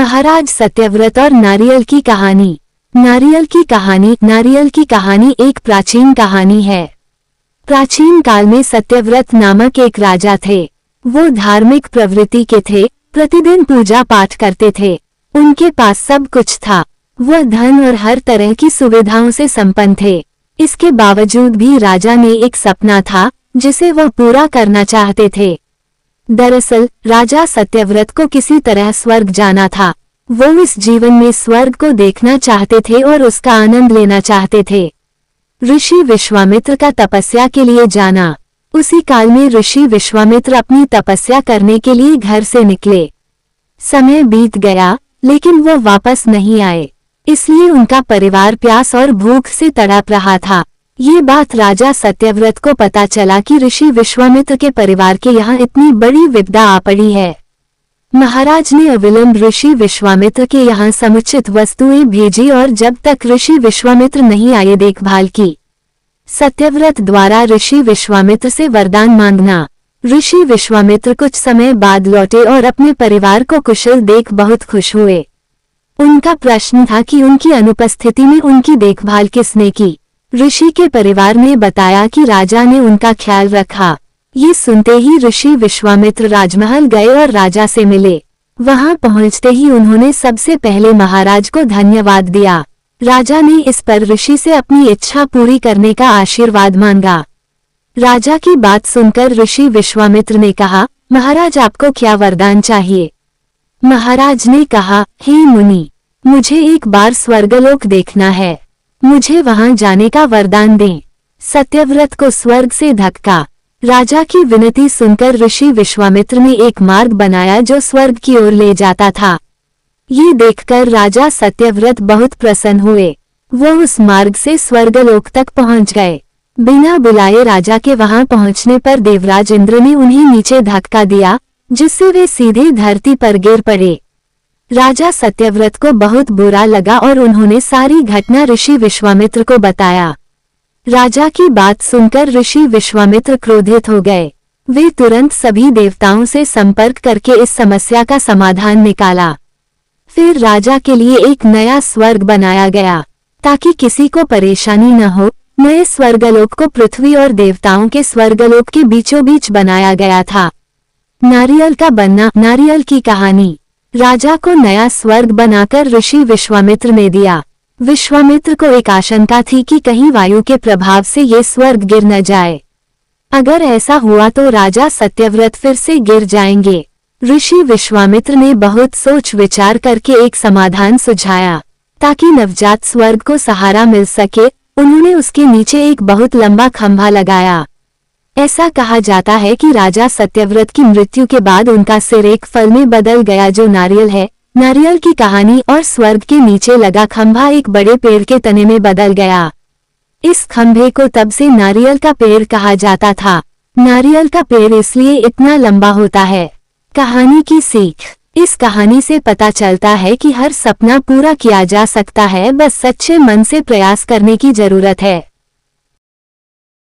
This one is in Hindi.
महाराज सत्यव्रत और नारियल की कहानी। नारियल की कहानी एक प्राचीन कहानी है। प्राचीन काल में सत्यव्रत नामक एक राजा थे। वो धार्मिक प्रवृत्ति के थे, प्रतिदिन पूजा पाठ करते थे। उनके पास सब कुछ था। वह धन और हर तरह की सुविधाओं से संपन्न थे। इसके बावजूद भी राजा ने एक सपना था जिसे वह पूरा करना चाहते थे। दरअसल राजा सत्यव्रत को किसी तरह स्वर्ग जाना था। वो इस जीवन में स्वर्ग को देखना चाहते थे और उसका आनंद लेना चाहते थे। ऋषि विश्वामित्र का तपस्या के लिए जाना। उसी काल में ऋषि विश्वामित्र अपनी तपस्या करने के लिए घर से निकले। समय बीत गया लेकिन वो वापस नहीं आए, इसलिए उनका परिवार प्यास और भूख से तड़प रहा था। ये बात राजा सत्यव्रत को पता चला कि ऋषि विश्वामित्र के परिवार के यहाँ इतनी बड़ी विपदा आ पड़ी है। महाराज ने अविलंब ऋषि विश्वामित्र के यहाँ समुचित वस्तुएं भेजी और जब तक ऋषि विश्वामित्र नहीं आए देखभाल की। सत्यव्रत द्वारा ऋषि विश्वामित्र से वरदान मांगना। ऋषि विश्वामित्र कुछ समय बाद लौटे और अपने परिवार को कुशल देख बहुत खुश हुए। उनका प्रश्न था कि उनकी अनुपस्थिति में उनकी देखभाल किसने की। ऋषि के परिवार ने बताया कि राजा ने उनका ख्याल रखा। ये सुनते ही ऋषि विश्वामित्र राजमहल गए और राजा से मिले। वहां पहुंचते ही उन्होंने सबसे पहले महाराज को धन्यवाद दिया। राजा ने इस पर ऋषि से अपनी इच्छा पूरी करने का आशीर्वाद मांगा। राजा की बात सुनकर ऋषि विश्वामित्र ने कहा, महाराज आपको क्या वरदान चाहिए? महाराज ने कहा, हे मुनि, मुझे एक बार स्वर्गलोक देखना है। मुझे वहां जाने का वरदान दें। सत्यव्रत को स्वर्ग से धक्का। राजा की विनती सुनकर ऋषि विश्वामित्र ने एक मार्ग बनाया जो स्वर्ग की ओर ले जाता था। ये देखकर राजा सत्यव्रत बहुत प्रसन्न हुए। वो उस मार्ग से स्वर्गलोक तक पहुंच गए। बिना बुलाए राजा के वहां पहुंचने पर देवराज इंद्र ने उन्हें नीचे धक्का दिया, जिससे वे सीधे धरती पर गिर पड़े। राजा सत्यव्रत को बहुत बुरा लगा और उन्होंने सारी घटना ऋषि विश्वामित्र को बताया। राजा की बात सुनकर ऋषि विश्वामित्र क्रोधित हो गए। वे तुरंत सभी देवताओं से संपर्क करके इस समस्या का समाधान निकाला। फिर राजा के लिए एक नया स्वर्ग बनाया गया ताकि किसी को परेशानी न हो। नए स्वर्गलोक को पृथ्वी और देवताओं के स्वर्गलोक के बीचों बीच बनाया गया था। नारियल का बनना। नारियल की कहानी। राजा को नया स्वर्ग बनाकर ऋषि विश्वामित्र ने दिया। विश्वामित्र को एक आशंका थी कि कहीं वायु के प्रभाव से ये स्वर्ग गिर न जाए। अगर ऐसा हुआ तो राजा सत्यव्रत फिर से गिर जाएंगे। ऋषि विश्वामित्र ने बहुत सोच विचार करके एक समाधान सुझाया ताकि नवजात स्वर्ग को सहारा मिल सके। उन्होंने उसके नीचे एक बहुत लंबा खंभा लगाया। ऐसा कहा जाता है कि राजा सत्यव्रत की मृत्यु के बाद उनका सिर एक फल में बदल गया जो नारियल है। नारियल की कहानी। और स्वर्ग के नीचे लगा खंभा एक बड़े पेड़ के तने में बदल गया। इस खंभे को तब से नारियल का पेड़ कहा जाता था। नारियल का पेड़ इसलिए इतना लंबा होता है। कहानी की सीख। इस कहानी से पता चलता है कि हर सपना पूरा किया जा सकता है, बस सच्चे मन से प्रयास करने की जरूरत है।